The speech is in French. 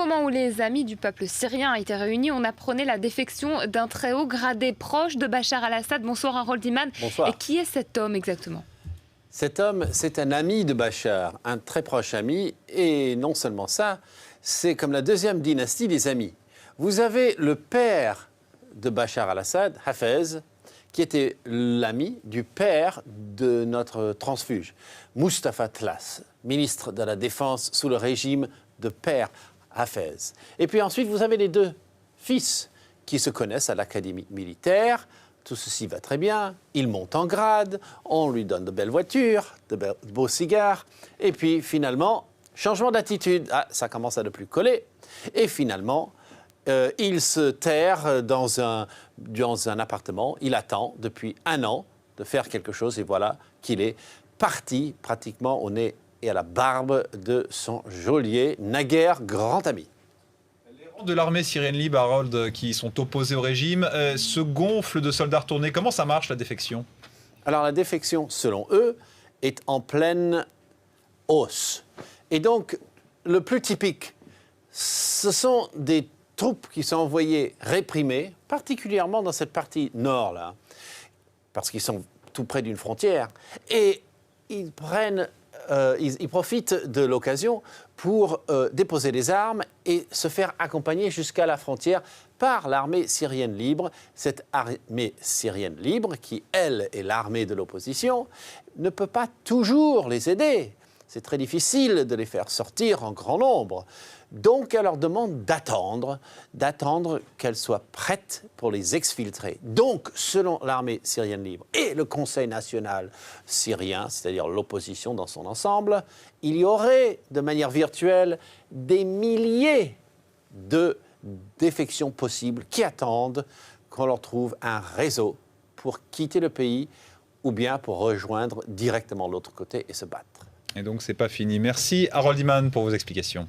moment où les amis du peuple syrien étaient réunis, on apprenait la défection d'un très haut gradé proche de Bachar al-Assad. Bonsoir Harold Iman. Bonsoir. Et qui est cet homme exactement ? Cet homme, c'est un ami de Bachar, un très proche ami. Et non seulement ça, c'est comme la deuxième dynastie des amis. Vous avez le père de Bachar al-Assad, Hafez, qui était l'ami du père de notre transfuge, Mustafa Tlass, ministre de la Défense sous le régime de père Hafez. Et puis ensuite, vous avez les deux fils qui se connaissent à l'académie militaire. Tout ceci va très bien, il monte en grade, on lui donne de belles voitures, de beaux cigares, et puis finalement, changement d'attitude, ça commence à ne plus coller, et finalement, il se terre dans un appartement, il attend depuis 1 an de faire quelque chose, et voilà qu'il est parti pratiquement au nez et à la barbe de son geôlier, naguère grand ami. De l'armée syrienne libre, Harold, qui sont opposés au régime, se gonflent de soldats retournés. Comment ça marche, la défection ? Alors, la défection, selon eux, est en pleine hausse. Et donc, le plus typique, ce sont des troupes qui sont envoyées réprimer, particulièrement dans cette partie nord-là, parce qu'ils sont tout près d'une frontière, et ils profitent de l'occasion pour déposer les armes et se faire accompagner jusqu'à la frontière par l'armée syrienne libre. Cette armée syrienne libre, qui, elle, est l'armée de l'opposition, ne peut pas toujours les aider. C'est très difficile de les faire sortir en grand nombre. Donc, elle leur demande d'attendre qu'elles soient prêtes pour les exfiltrer. Donc, selon l'armée syrienne libre et le Conseil national syrien, c'est-à-dire l'opposition dans son ensemble, il y aurait, de manière virtuelle, des milliers de défections possibles qui attendent qu'on leur trouve un réseau pour quitter le pays ou bien pour rejoindre directement l'autre côté et se battre. Et donc, c'est pas fini. Merci, Harold Iman, pour vos explications.